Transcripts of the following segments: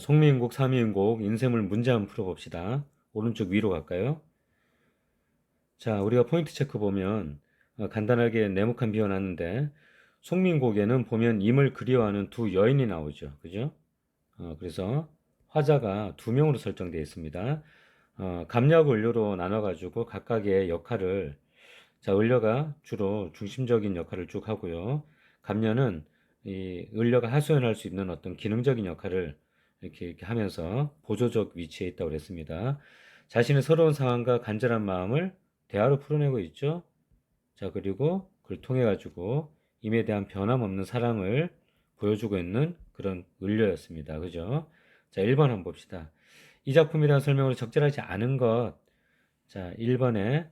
송미인곡, 삼미인곡, 인쇄물 문제 한번 풀어봅시다. 오른쪽 위로 갈까요? 자, 우리가 포인트 체크 보면 간단하게 네모칸 비워놨는데 송미인곡에는 보면 임을 그리워하는 두 여인이 나오죠. 그죠? 그래서 화자가 두 명으로 설정되어 있습니다. 감력 을료로 나눠가지고 각각의 역할을 자, 을려가 주로 중심적인 역할을 쭉 하고요. 감려는 이 을려가 하소연할 수 있는 어떤 기능적인 역할을 이렇게 하면서 보조적 위치에 있다고 그랬습니다. 자신의 서러운 상황과 간절한 마음을 대화로 풀어내고 있죠. 자, 그리고 그걸 통해 가지고 임에 대한 변함없는 사랑을 보여주고 있는 그런 을려였습니다. 그죠? 자, 1번 한번 봅시다. 이 작품에 대한 설명으로 적절하지 않은 것. 자, 1번에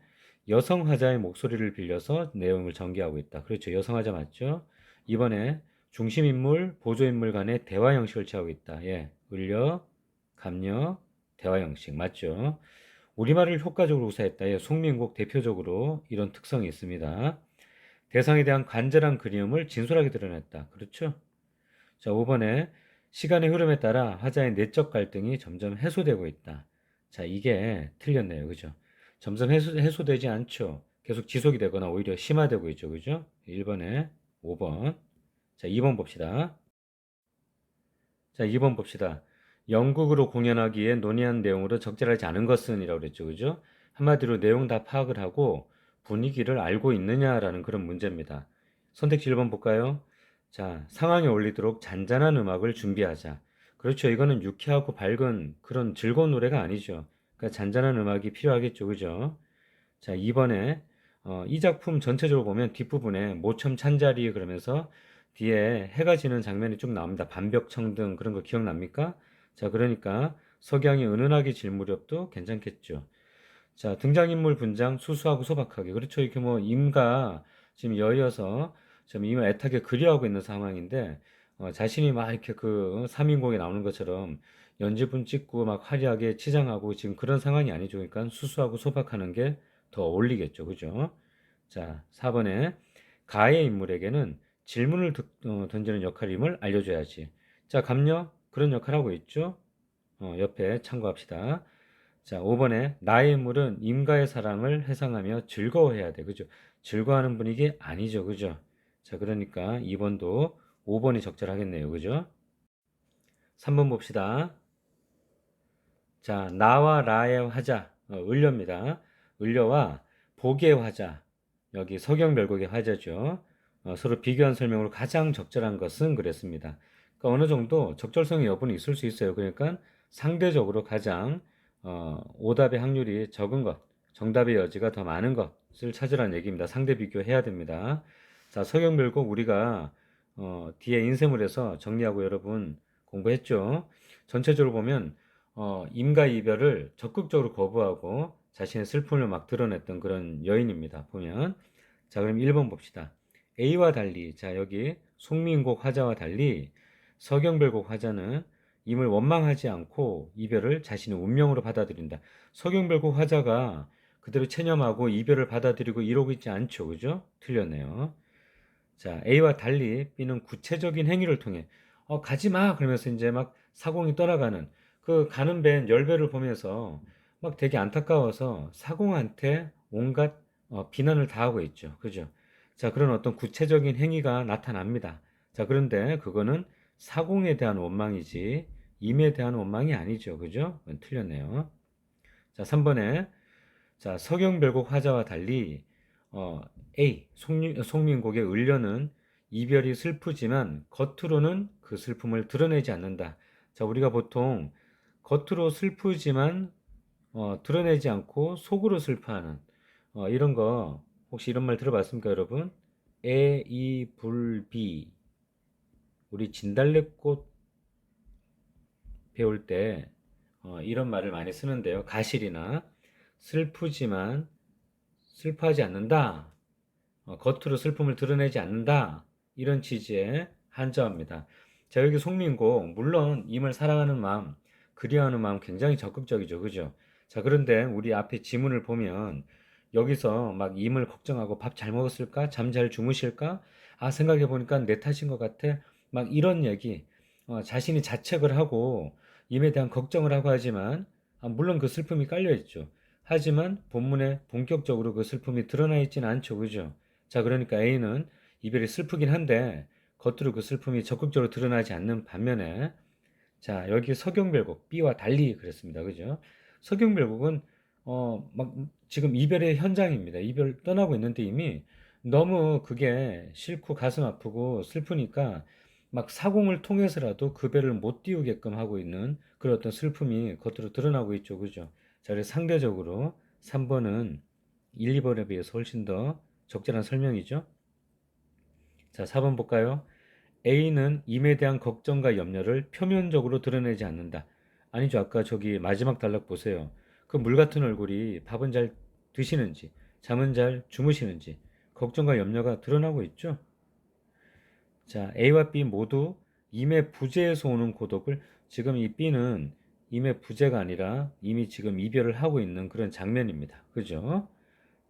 여성 화자의 목소리를 빌려서 내용을 전개하고 있다. 그렇죠. 여성 화자 맞죠? 2번에 중심 인물, 보조 인물 간의 대화 형식을 취하고 있다. 예. 을려, 감려, 대화 형식 맞죠? 우리말을 효과적으로 구사했다. 예. 송민국 대표적으로 이런 특성이 있습니다. 대상에 대한 간절한 그리움을 진솔하게 드러냈다. 그렇죠? 자, 5번에 시간의 흐름에 따라 화자의 내적 갈등이 점점 해소되고 있다. 자, 이게 틀렸네요. 그죠? 점점 해소되지 않죠. 계속 지속이 되거나 오히려 심화되고 있죠. 그죠? 1번에 5번. 자, 2번 봅시다. 자, 2번 봅시다. 연극으로 공연하기에 논의한 내용으로 적절하지 않은 것은 이라고 그랬죠. 그죠? 한마디로 내용 다 파악을 하고 분위기를 알고 있느냐라는 그런 문제입니다. 선택지 1번 볼까요? 자, 상황에 어울리도록 잔잔한 음악을 준비하자. 그렇죠. 이거는 유쾌하고 밝은 그런 즐거운 노래가 아니죠. 그러니까 잔잔한 음악이 필요하겠죠. 그죠? 자, 2번에 이 작품 전체적으로 보면 뒷부분에 모첨 찬자리 그러면서 뒤에 해가 지는 장면이 쭉 나옵니다. 반벽청등 그런 거 기억납니까? 자, 그러니까 석양이 은은하게 질 무렵도 괜찮겠죠. 자, 등장인물 분장 수수하고 소박하게. 그렇죠. 이렇게 뭐 임가 지금 여이어서 지금 임을 애타게 그리워하고 있는 상황인데 자신이 막 이렇게 그 3인곡에 나오는 것처럼 연지분 찍고 막 화려하게 치장하고 지금 그런 상황이 아니죠. 그러니까 수수하고 소박하는 게 더 어울리겠죠. 그죠? 자, 4번에 가해 인물에게는 질문을 던지는 역할임을 알려줘야지. 자, 감려 그런 역할 하고 있죠. 옆에 참고합시다. 자, 5번에 나의 인물은 임가의 사랑을 회상하며 즐거워해야 돼. 그죠? 즐거워하는 분위기 아니죠. 그죠? 자, 그러니까 2번도 5번이 적절하겠네요. 그죠? 3번 봅시다. 자, 나와 라의 화자, 을려입니다. 을려와 복의 화자, 여기 서경별곡의 화자죠. 서로 비교한 설명으로 가장 적절한 것은 그랬습니다. 그러니까 어느 정도 적절성의 여부는 있을 수 있어요. 그러니까 상대적으로 가장 오답의 확률이 적은 것, 정답의 여지가 더 많은 것을 찾으라는 얘기입니다. 상대 비교해야 됩니다. 자, 서경별곡 우리가 뒤에 인쇄물에서 정리하고 여러분 공부했죠. 전체적으로 보면 임과 이별을 적극적으로 거부하고 자신의 슬픔을 막 드러냈던 그런 여인입니다. 보면 자, 그럼 1번 봅시다. A와 달리 자, 여기 송민곡 화자와 달리 서경별곡 화자는 임을 원망하지 않고 이별을 자신의 운명으로 받아들인다. 서경별곡 화자가 그대로 체념하고 이별을 받아들이고 이러고 있지 않죠. 그죠? 틀렸네요. 자, A와 달리 B는 구체적인 행위를 통해 가지 마 그러면서 이제 막 사공이 떠나가는 그 가는 배 열배를 보면서 막 되게 안타까워서 사공한테 온갖 비난을 다하고 있죠. 그죠? 자, 그런 어떤 구체적인 행위가 나타납니다. 자, 그런데 그거는 사공에 대한 원망이지 임에 대한 원망이 아니죠. 그죠? 틀렸네요. 자, 3번에 자, 서경별곡 화자와 달리 A 송민곡의 을려는 이별이 슬프지만 겉으로는 그 슬픔을 드러내지 않는다. 자, 우리가 보통 겉으로 슬프지만 드러내지 않고 속으로 슬퍼하는 이런 거 혹시 이런 말 들어봤습니까, 여러분? 애이불비 우리 진달래꽃 배울 때 이런 말을 많이 쓰는데요. 가실이나 슬프지만 슬퍼하지 않는다. 겉으로 슬픔을 드러내지 않는다. 이런 취지의 한자어입니다. 자, 여기 송민곡, 물론 임을 사랑하는 마음, 그리워하는 마음 굉장히 적극적이죠. 그죠? 자, 그런데 우리 앞에 지문을 보면 여기서 막 임을 걱정하고 밥 잘 먹었을까? 잠 잘 주무실까? 아, 생각해 보니까 내 탓인 것 같아. 막 이런 얘기, 자신이 자책을 하고 임에 대한 걱정을 하고 하지만 물론 그 슬픔이 깔려 있죠. 하지만 본문에 본격적으로 그 슬픔이 드러나 있지는 않죠. 그죠? 자, 그러니까 A는 이별이 슬프긴 한데 겉으로 그 슬픔이 적극적으로 드러나지 않는 반면에 자, 여기 서경별곡 B와 달리 그랬습니다. 그죠? 서경별곡은 막 지금 이별의 현장입니다. 이별 떠나고 있는데 이미 너무 그게 싫고 가슴 아프고 슬프니까 막 사공을 통해서라도 그 배를 못 띄우게끔 하고 있는 그런 어떤 슬픔이 겉으로 드러나고 있죠. 그죠? 자, 그래서 상대적으로 3번은 1, 2번에 비해서 훨씬 더 적절한 설명이죠. 자, 4번 볼까요? A는 임에 대한 걱정과 염려를 표면적으로 드러내지 않는다. 아니죠. 아까 저기 마지막 단락 보세요. 그 물 같은 얼굴이 밥은 잘 드시는지, 잠은 잘 주무시는지, 걱정과 염려가 드러나고 있죠. 자, A와 B 모두 임의 부재에서 오는 고독을 지금 이 B는 임의 부재가 아니라 이미 지금 이별을 하고 있는 그런 장면입니다. 그죠?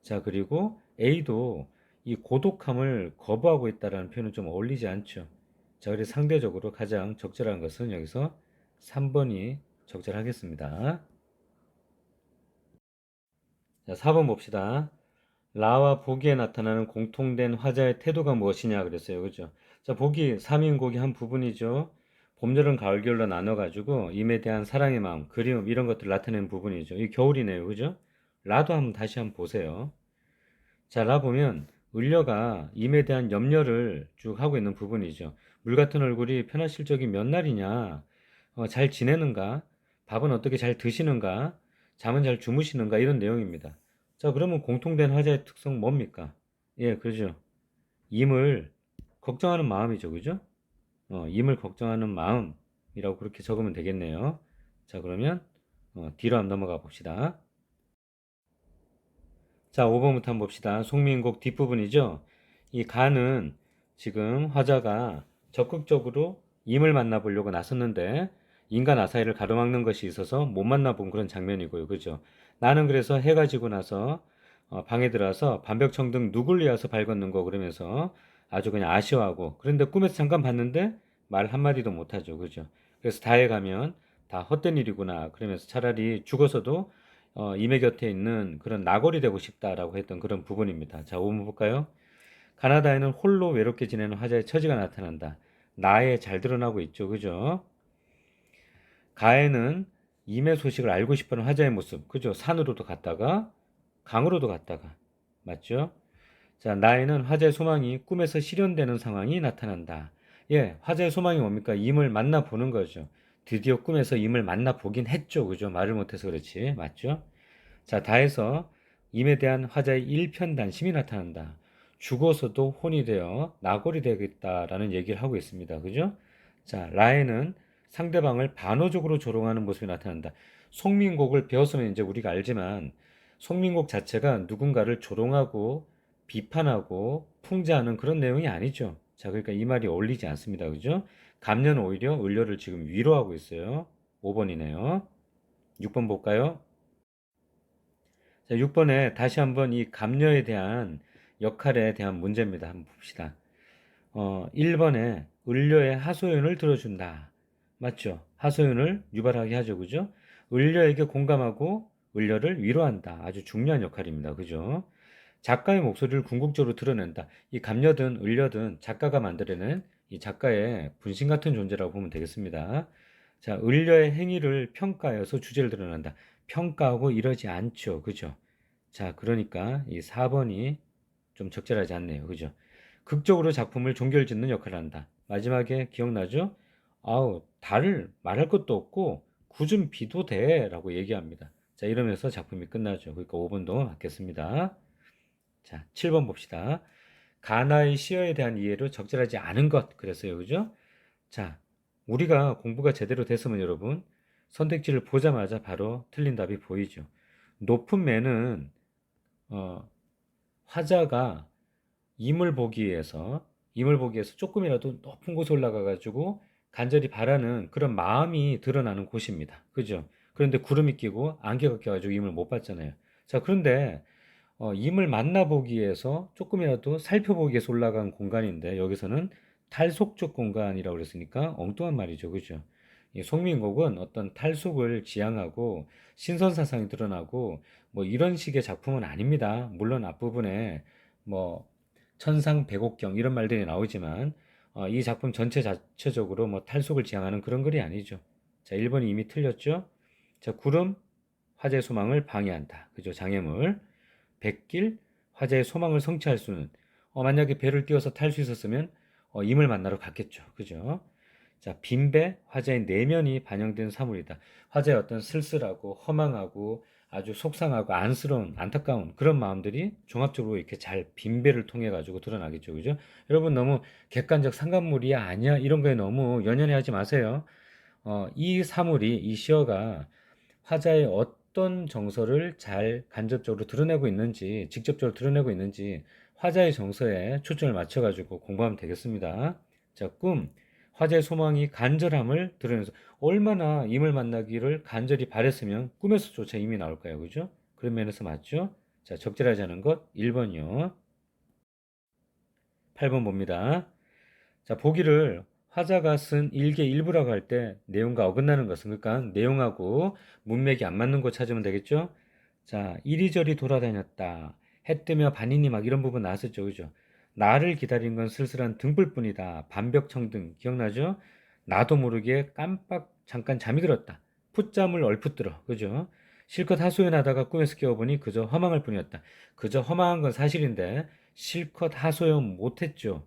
자, 그리고 A도 이 고독함을 거부하고 있다라는 표현은 좀 어울리지 않죠. 자, 그래서 상대적으로 가장 적절한 것은 여기서 3번이 적절하겠습니다. 자, 4번 봅시다. 라와 보기에 나타나는 공통된 화자의 태도가 무엇이냐 그랬어요. 그죠? 자, 보기 3인곡이 한 부분이죠. 봄, 여름, 가을, 겨울로 나눠가지고 임에 대한 사랑의 마음, 그리움 이런 것들을 나타내는 부분이죠. 이 겨울이네요. 그죠? 라도 한번 다시 한번 보세요. 자, 라 보면 을려가 임에 대한 염려를 쭉 하고 있는 부분이죠. 물 같은 얼굴이 편하실 적이 몇 날이냐? 잘 지내는가? 밥은 어떻게 잘 드시는가? 잠은 잘 주무시는가? 이런 내용입니다. 자, 그러면 공통된 화자의 특성 뭡니까? 예, 그죠. 임을 걱정하는 마음이죠. 그죠? 임을 걱정하는 마음이라고 그렇게 적으면 되겠네요. 자, 그러면 뒤로 한번 넘어가 봅시다. 자, 5번부터 한번 봅시다. 송민곡 뒷부분이죠. 이 가는 지금 화자가 적극적으로 임을 만나보려고 나섰는데 인간 아사히를 가로막는 것이 있어서 못 만나본 그런 장면이고요. 그죠? 나는 그래서 해가 지고 나서 방에 들어와서 반벽청등 누굴 위해서 밝았는 거 그러면서 아주 그냥 아쉬워하고 그런데 꿈에서 잠깐 봤는데 말 한마디도 못하죠. 그죠? 그래서 다해 가면 다 헛된 일이구나. 그러면서 차라리 죽어서도 임의 곁에 있는 그런 나골이 되고 싶다라고 했던 그런 부분입니다. 자, 5번 볼까요? 가나다에는 홀로 외롭게 지내는 화자의 처지가 나타난다. 나에 잘 드러나고 있죠. 그죠? 가에는 임의 소식을 알고 싶어하는 화자의 모습. 그죠? 산으로도 갔다가 강으로도 갔다가. 맞죠? 자, 나에는 화자의 소망이 꿈에서 실현되는 상황이 나타난다. 예, 화자의 소망이 뭡니까? 임을 만나보는 거죠. 드디어 꿈에서 임을 만나보긴 했죠. 그죠? 말을 못해서 그렇지. 맞죠? 자, 다해서 임에 대한 화자의 일편단심이 나타난다. 죽어서도 혼이 되어 나골이 되겠다라는 얘기를 하고 있습니다. 그죠? 자, 라에는 상대방을 반어적으로 조롱하는 모습이 나타난다. 송민곡을 배웠으면 이제 우리가 알지만 송민곡 자체가 누군가를 조롱하고 비판하고 풍자하는 그런 내용이 아니죠. 자, 그러니까 이 말이 어울리지 않습니다. 그죠? 감녀는 오히려 을려를 지금 위로하고 있어요. 5번이네요. 6번 볼까요? 자, 6번에 다시 한번 이 감녀에 대한 역할에 대한 문제입니다. 한번 봅시다. 1번에 을려의 하소연을 들어준다. 맞죠? 하소연을 유발하게 하죠. 그죠? 을려에게 공감하고 을려를 위로한다. 아주 중요한 역할입니다. 그죠? 작가의 목소리를 궁극적으로 드러낸다. 이 감녀든 을려든 작가가 만들어낸 이 작가의 분신 같은 존재라고 보면 되겠습니다. 자, 을려의 행위를 평가해서 주제를 드러낸다. 평가하고 이러지 않죠. 그죠? 자, 그러니까 이 4번이 좀 적절하지 않네요. 그죠? 극적으로 작품을 종결짓는 역할을 한다. 마지막에 기억나죠? 아우, 달을 말할 것도 없고 굳은 비도 돼 라고 얘기합니다. 자, 이러면서 작품이 끝나죠. 그러니까 5번도 맞겠습니다. 자, 7번 봅시다. 가나의 시어에 대한 이해로 적절하지 않은 것 그랬어요. 그죠? 자, 우리가 공부가 제대로 됐으면 여러분 선택지를 보자마자 바로 틀린 답이 보이죠. 높은 매는 어, 화자가 임을 보기 위해서 조금이라도 높은 곳에 올라가 가지고 간절히 바라는 그런 마음이 드러나는 곳입니다. 그죠? 그런데 구름이 끼고 안개가 껴가지고 임을 못 봤잖아요. 자, 그런데 임을 만나보기 위해서 조금이라도 살펴보기 위해서 올라간 공간인데 여기서는 탈속적 공간이라고 그랬으니까 엉뚱한 말이죠. 그죠? 이 송민곡은 어떤 탈속을 지향하고 신선사상이 드러나고 뭐 이런 식의 작품은 아닙니다. 물론 앞부분에 뭐 천상백옥경 이런 말들이 나오지만 이 작품 전체 자체적으로 뭐 탈속을 지향하는 그런 글이 아니죠. 자, 1번이 이미 틀렸죠? 자, 구름, 화재의 소망을 방해한다. 그죠? 장애물. 백길, 화재의 소망을 성취할 수는 만약에 배를 띄워서 탈 수 있었으면 임을 만나러 갔겠죠. 그죠? 자, 빈배, 화재의 내면이 반영된 사물이다. 화재의 어떤 쓸쓸하고 허망하고 아주 속상하고 안쓰러운 안타까운 그런 마음들이 종합적으로 이렇게 잘 빈배를 통해 가지고 드러나겠죠. 그죠? 여러분 너무 객관적 상관물이야 아니야 이런 거에 너무 연연해 하지 마세요. 이 사물이 이 시어가 화자의 어떤 정서를 잘 간접적으로 드러내고 있는지, 직접적으로 드러내고 있는지 화자의 정서에 초점을 맞춰가지고 공부하면 되겠습니다. 자, 꿈. 화자의 소망이 간절함을 드러내서 얼마나 임을 만나기를 간절히 바랬으면 꿈에서조차 임이 나올까요? 그죠? 그런 면에서 맞죠? 자, 적절하지 않은 것 1번이요. 8번 봅니다. 자, 보기를 화자가 쓴 일개 일부라고 할 때 내용과 어긋나는 것은 그러니까 내용하고 문맥이 안 맞는 거 찾으면 되겠죠? 자, 이리저리 돌아다녔다. 해 뜨며 반인이 막 이런 부분 나왔었죠. 그죠? 나를 기다린 건 쓸쓸한 등불뿐이다. 반벽청등 기억나죠? 나도 모르게 깜빡 잠깐 잠이 들었다. 풋잠을 얼핏 들어. 그죠? 실컷 하소연하다가 꿈에서 깨어보니 그저 허망할 뿐이었다. 그저 허망한 건 사실인데 실컷 하소연 못했죠.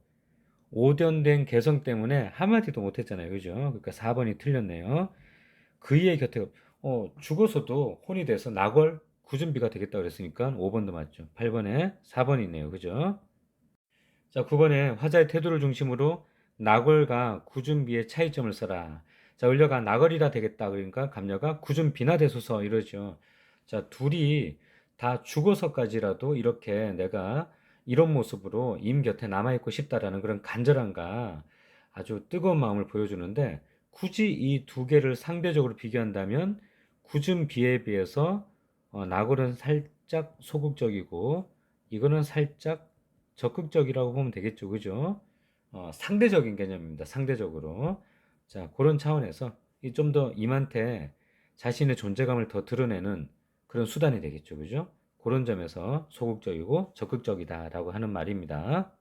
오전된 개성 때문에 한마디도 못했잖아요. 그죠? 그러니까 4번이 틀렸네요. 그이의 곁에 죽어서도 혼이 돼서 나궐 구준비가 되겠다 그랬으니까 5번도 맞죠. 8번에 4번이 있네요. 그죠? 자, 9번에 화자의 태도를 중심으로 나궐과 구준비의 차이점을 써라. 자, 을려가 나궐이라 되겠다. 그러니까 감녀가 구준비나 되소서 이러죠. 자, 둘이 다 죽어서까지라도 이렇게 내가 이런 모습으로 임 곁에 남아있고 싶다라는 그런 간절함과 아주 뜨거운 마음을 보여주는데 굳이 이 두 개를 상대적으로 비교한다면 구준비에 비해서 나궐은 살짝 소극적이고 이거는 살짝 적극적이라고 보면 되겠죠. 그죠? 상대적인 개념입니다. 상대적으로. 자, 그런 차원에서 좀 더 임한테 자신의 존재감을 더 드러내는 그런 수단이 되겠죠. 그죠? 그런 점에서 소극적이고 적극적이다라고 하는 말입니다.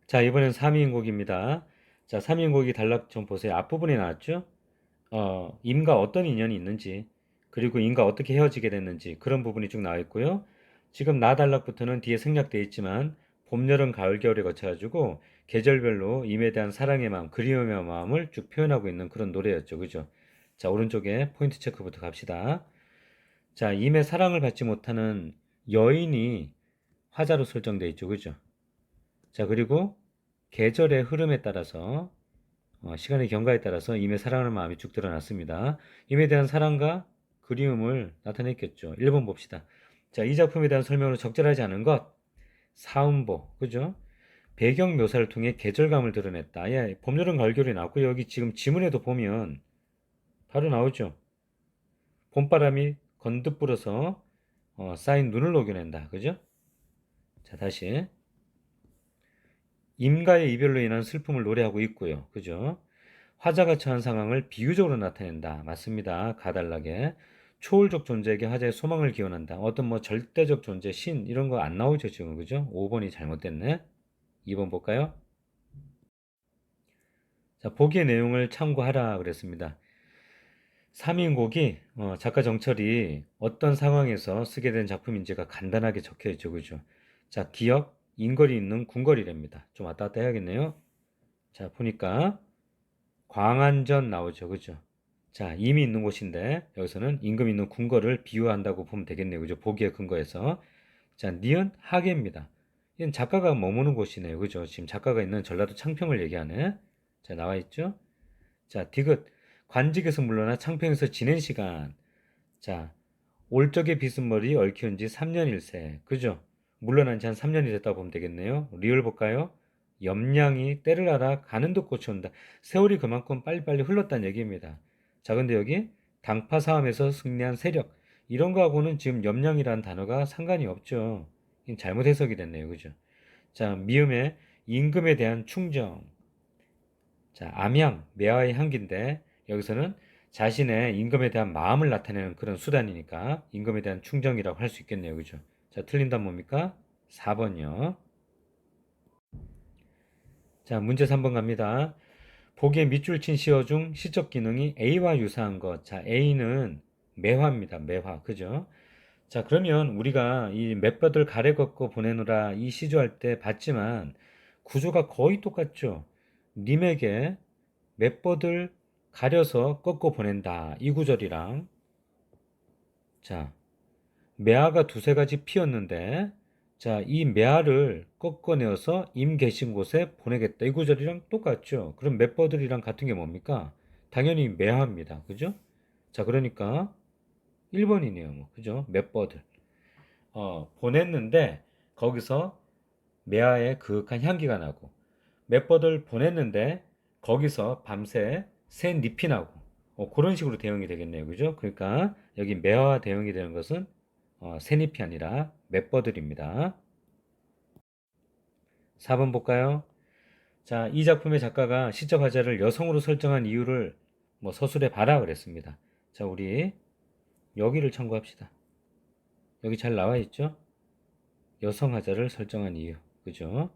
자, 이번엔 3인곡입니다. 자, 3인곡이 단락 좀 보세요. 앞부분에 나왔죠? 임과 어떤 인연이 있는지, 그리고 임과 어떻게 헤어지게 됐는지 그런 부분이 쭉 나와 있고요. 지금 나달락부터는 뒤에 생략되어 있지만 봄, 여름, 가을, 겨울에 거쳐가지고 계절별로 임에 대한 사랑의 마음, 그리움의 마음을 쭉 표현하고 있는 그런 노래였죠. 그죠? 자, 오른쪽에 포인트 체크부터 갑시다. 자, 임의 사랑을 받지 못하는 여인이 화자로 설정되어 있죠. 그죠? 자, 그리고 계절의 흐름에 따라서 시간의 경과에 따라서 임의 사랑하는 마음이 쭉 드러났습니다. 임에 대한 사랑과 그리움을 나타냈겠죠. 1번 봅시다. 자, 이 작품에 대한 설명으로 적절하지 않은 것. 사음보, 그죠? 배경 묘사를 통해 계절감을 드러냈다. 예, 봄, 여름, 가을, 겨울이 나왔고 여기 지금 지문에도 보면 바로 나오죠. 봄바람이 건득 불어서 쌓인 눈을 녹여낸다. 그죠? 자, 다시. 임과의 이별로 인한 슬픔을 노래하고 있고요. 그죠? 화자가 처한 상황을 비유적으로 나타낸다. 맞습니다. 가달라게. 초월적 존재에게 화자의 소망을 기원한다. 어떤 뭐 절대적 존재, 신 이런 거 안 나오죠, 지금. 그죠? 5번이 잘못됐네. 2번 볼까요? 자, 보기의 내용을 참고하라 그랬습니다. 3인곡이 작가 정철이 어떤 상황에서 쓰게 된 작품인지가 간단하게 적혀 있죠. 그죠? 자, 기역, 인거리 있는 궁궐이랍니다. 좀 왔다 갔다 해야겠네요. 자, 보니까 광안전 나오죠. 그죠? 자, 임이 있는 곳인데 여기서는 임금 있는 궁궐을 비유한다고 보면 되겠네요. 그죠? 보기에 근거해서. 자, 니은 하계입니다. 이건 작가가 머무는 곳이네요. 그죠? 지금 작가가 있는 전라도 창평을 얘기하네. 자, 나와 있죠? 자, 디귿. 관직에서 물러나 창평에서 지낸 시간. 자, 올적의 비스머리 얽혀온 지 3년일세. 그죠? 물러난 지 한 3년이 됐다고 보면 되겠네요. 리을 볼까요? 염량이 때를 알아 가는 듯 꽂혀온다. 세월이 그만큼 빨리빨리 흘렀다는 얘기입니다. 자, 근데 여기 당파 싸움에서 승리한 세력. 이런 거하고는 지금 염량이라는 단어가 상관이 없죠. 이건 잘못 해석이 됐네요. 그죠? 자, 미음의 임금에 대한 충정. 자, 암양, 매화의 향기인데 여기서는 자신의 임금에 대한 마음을 나타내는 그런 수단이니까 임금에 대한 충정이라고 할 수 있겠네요. 그죠? 자, 틀린 답 뭡니까? 4번이요. 자, 문제 3번 갑니다. 보기에 밑줄 친 시어 중 시적 기능이 A와 유사한 것. 자, A는 매화입니다. 매화. 그죠? 자, 그러면 우리가 이 몇몇을 가래 걷고 보내느라 이 시조할 때 봤지만 구조가 거의 똑같죠. 님에게 몇뻗을 가려서 꺾고 보낸다. 이 구절이랑 자, 매화가 두세 가지 피었는데 자, 이 매화를 꺾어내어서 임 계신 곳에 보내겠다. 이 구절이랑 똑같죠. 그럼 몇뻗을이랑 같은 게 뭡니까? 당연히 매화입니다. 그죠? 자, 그러니까 1번이네요. 뭐. 그죠? 몇뻗을. 보냈는데 거기서 매화의 그윽한 향기가 나고 몇 번을 보냈는데 거기서 밤새 새 잎이 나고 그런 식으로 대응이 되겠네요. 그죠? 그러니까 여기 매화와 대응이 되는 것은 새 잎이 아니라 몇 번들입니다. 4번 볼까요? 자, 이 작품의 작가가 시적 화자를 여성으로 설정한 이유를 뭐 서술해 봐라 그랬습니다. 자, 우리 여기를 참고합시다. 여기 잘 나와 있죠? 여성 화자를 설정한 이유. 그죠?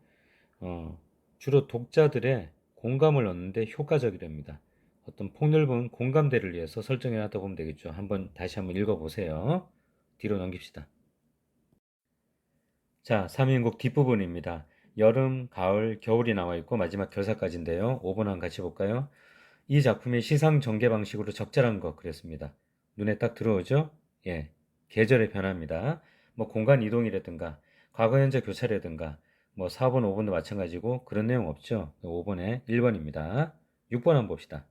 어, 주로 독자들의 공감을 얻는데 효과적이랍니다. 어떤 폭넓은 공감대를 위해서 설정해 놨다 보면 되겠죠. 다시 한번 읽어보세요. 뒤로 넘깁시다. 자, 3인국 뒷부분입니다. 여름, 가을, 겨울이 나와 있고 마지막 결사까지인데요. 5번 한번 같이 볼까요? 이 작품의 시상 전개 방식으로 적절한 것 그랬습니다. 눈에 딱 들어오죠? 예, 계절의 변화입니다. 뭐 공간 이동이라든가 과거 현재 교차라든가 뭐 4번, 5번도 마찬가지고 그런 내용 없죠? 5번에 1번입니다. 6번 한번 봅시다.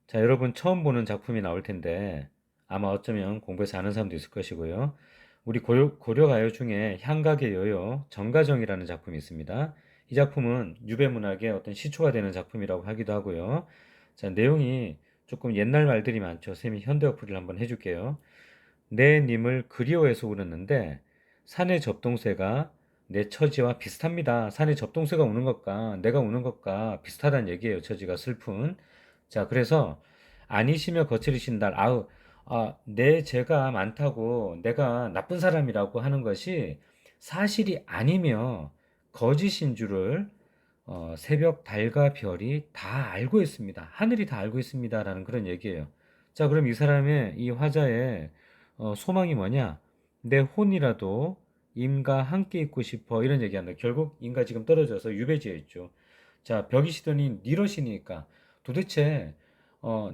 자, 여러분 처음 보는 작품이 나올 텐데 아마 어쩌면 공부해서 아는 사람도 있을 것이고요. 우리 고려가요 중에 향각의 여요 정가정이라는 작품이 있습니다. 이 작품은 유배문학의 어떤 시초가 되는 작품이라고 하기도 하고요. 자, 내용이 조금 옛날 말들이 많죠. 쌤이 현대어풀이를 한번 해줄게요. 내 님을 그리워해서 울었는데 산의 접동새가 내 처지와 비슷합니다. 산의 접동새가 우는 것과 내가 우는 것과 비슷하다는 얘기예요. 처지가 슬픈. 자, 그래서 아니시며 거칠으신 날, 내 죄가 많다고 내가 나쁜 사람이라고 하는 것이 사실이 아니며 거짓인 줄을 새벽 달과 별이 다 알고 있습니다. 하늘이 다 알고 있습니다라는 그런 얘기예요. 자, 그럼 이 사람의 이 화자의 소망이 뭐냐? 내 혼이라도 임과 함께 있고 싶어 이런 얘기한다. 결국 임과 지금 떨어져서 유배지에 있죠. 자, 벽이시더니 니러시니까 도대체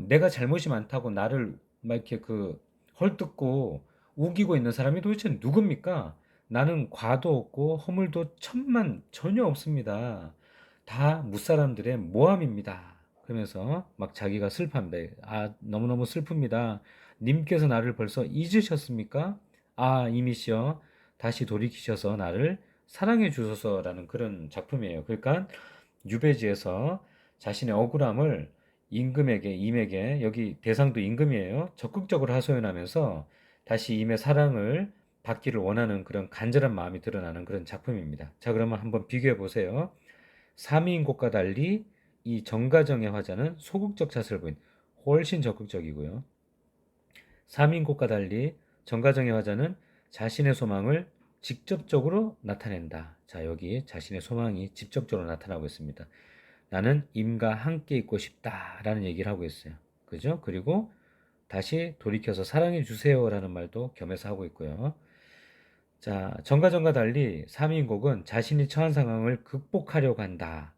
내가 잘못이 많다고 나를 막 이렇게 그 헐뜯고 우기고 있는 사람이 도대체 누굽니까? 나는 과도 없고 허물도 천만 전혀 없습니다. 다 무사람들의 모함입니다. 그러면서 막 자기가 슬퍼합니다. 너무너무 슬픕니다. 님께서 나를 벌써 잊으셨습니까? 이미시여 다시 돌이키셔서 나를 사랑해 주소서라는 그런 작품이에요. 그러니까 유배지에서 자신의 억울함을 임에게 여기 대상도 임금이에요. 적극적으로 하소연하면서 다시 임의 사랑을 받기를 원하는 그런 간절한 마음이 드러나는 그런 작품입니다. 자, 그러면 한번 비교해 보세요. 삼위인곡과 달리 이 정가정의 화자는 소극적 자세를 보인 훨씬 적극적이고요. 삼위인곡과 달리 정가정의 화자는 자신의 소망을 직접적으로 나타낸다. 자, 여기 자신의 소망이 직접적으로 나타나고 있습니다. 나는 임과 함께 있고 싶다라는 얘기를 하고 있어요. 그죠? 그리고 다시 돌이켜서 사랑해 주세요라는 말도 겸해서 하고 있고요. 자, 정가정과 달리 삼위인곡은 자신이 처한 상황을 극복하려고 한다.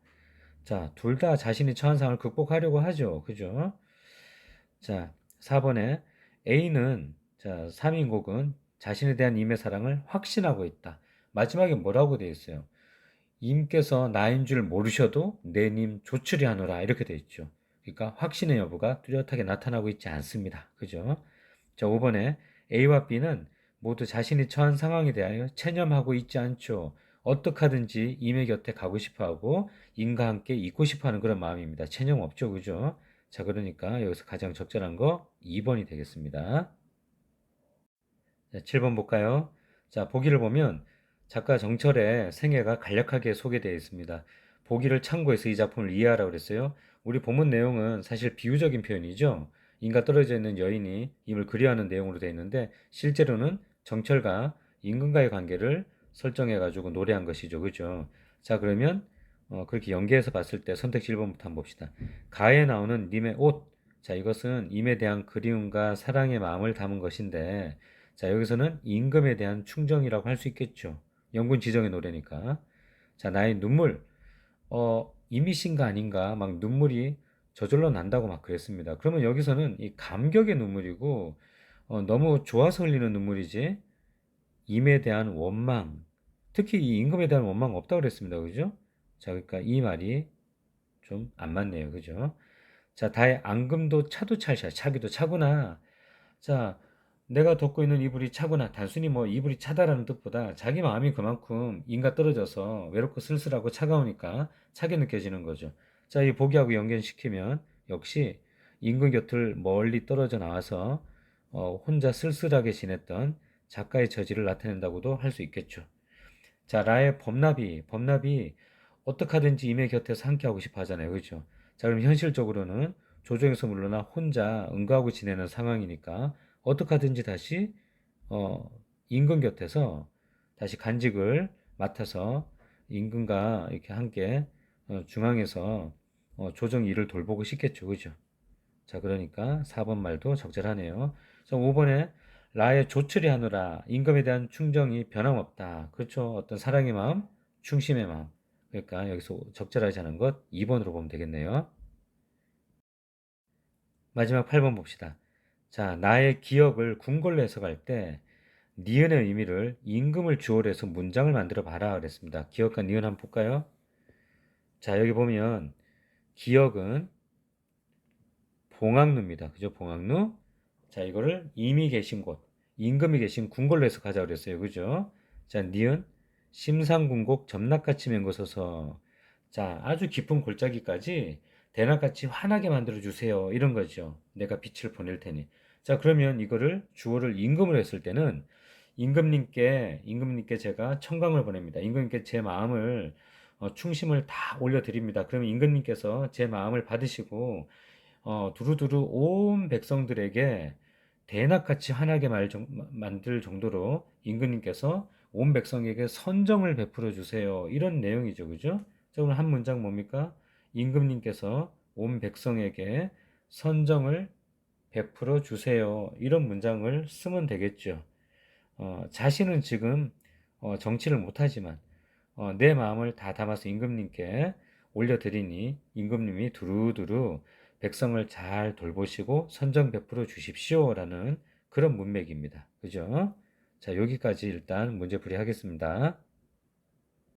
자, 둘 다 자신이 처한 상황을 극복하려고 하죠. 그죠? 자, 4번에 A는 자, 3인곡은 자신에 대한 임의 사랑을 확신하고 있다. 마지막에 뭐라고 되어 있어요? 임께서 나인 줄 모르셔도 내 님 조출이 하노라 이렇게 되어 있죠. 그러니까 확신의 여부가 뚜렷하게 나타나고 있지 않습니다. 그죠? 자, 5번에 A와 B는 모두 자신이 처한 상황에 대하여 체념하고 있지 않죠. 어떻게 하든지 임의 곁에 가고 싶어 하고 임과 함께 있고 싶어 하는 그런 마음입니다. 체념 없죠. 그죠? 자, 그러니까 여기서 가장 적절한 거 2번이 되겠습니다. 자, 7번 볼까요? 자, 보기를 보면 작가 정철의 생애가 간략하게 소개되어 있습니다. 보기를 참고해서 이 작품을 이해하라고 그랬어요. 우리 본문 내용은 사실 비유적인 표현이죠. 인과 떨어져 있는 여인이 임을 그리워하는 내용으로 되어 있는데 실제로는 정철과 임금과의 관계를 설정해 가지고 노래한 것이죠. 그죠? 자, 그러면 그렇게 연계해서 봤을 때 선택지 1번부터 한번 봅시다. 가에 나오는 님의 옷. 자, 이것은 임에 대한 그리움과 사랑의 마음을 담은 것인데 자, 여기서는 임금에 대한 충정이라고 할 수 있겠죠. 영군 지정의 노래니까. 자, 나의 눈물. 이미신가 아닌가 막 눈물이 저절로 난다고 막 그랬습니다. 그러면 여기서는 이 감격의 눈물이고 너무 좋아서 흘리는 눈물이지 임에 대한 원망, 특히 이 임금에 대한 원망 없다고 그랬습니다. 그죠? 자, 그러니까 이 말이 좀 안 맞네요. 그죠? 자, 다의 앙금도 차도 찰샤, 차기도 차구나. 자, 내가 덮고 있는 이불이 차구나. 단순히 뭐 이불이 차다라는 뜻보다 자기 마음이 그만큼 인과 떨어져서 외롭고 쓸쓸하고 차가우니까 차게 느껴지는 거죠. 자, 이 보기하고 연결시키면 역시 임금 곁을 멀리 떨어져 나와서 혼자 쓸쓸하게 지냈던 작가의 처지를 나타낸다고도 할 수 있겠죠. 자, 라의 범나비 어떻게 하든지 임의 곁에서 함께하고 싶어 하잖아요. 그렇죠? 자, 그럼 현실적으로는 조정에서 물러나 혼자 응가하고 지내는 상황이니까 어떻게 하든지 다시 어, 임금 곁에서 다시 간직을 맡아서 임금과 이렇게 함께 중앙에서 조정 일을 돌보고 싶겠죠. 그죠? 자, 그러니까 4번 말도 적절하네요. 그래서 5번에 라의 조처리 하느라 임금에 대한 충정이 변함없다. 그렇죠. 어떤 사랑의 마음, 충심의 마음. 그러니까 여기서 적절하지 않은 것 2번으로 보면 되겠네요. 마지막 8번 봅시다. 자, 나의 기억을 궁궐로 해석할 때 니은의 의미를 임금을 주어로 해서 문장을 만들어 봐라 그랬습니다. 기억과 니은 한번 볼까요? 자, 여기 보면 기억은 봉학루입니다. 그죠? 봉학루. 자, 이거를 임이 계신 곳, 임금이 계신 궁궐로 해석하자 그랬어요. 그죠? 자, 니은 심상궁곡 점락같이 맹거서서 자, 아주 깊은 골짜기까지 대낮같이 환하게 만들어 주세요. 이런 거죠. 내가 빛을 보낼 테니. 자, 그러면 이거를 주어를 임금으로 했을 때는 임금님께 제가 청강을 보냅니다. 임금님께 제 마음을 충심을 다 올려드립니다. 그러면 임금님께서 제 마음을 받으시고 두루두루 온 백성들에게 대낮같이 환하게 만들 정도로 임금님께서 온 백성에게 선정을 베풀어 주세요. 이런 내용이죠. 그죠? 자, 오늘 한 문장 뭡니까? 임금님께서 온 백성에게 선정을 베풀어 주세요. 이런 문장을 쓰면 되겠죠. 자신은 지금 정치를 못하지만 내 마음을 다 담아서 임금님께 올려드리니 임금님이 두루두루 백성을 잘 돌보시고 선정 베풀어 주십시오라는 그런 문맥입니다. 그죠? 자, 여기까지 일단 문제풀이 하겠습니다.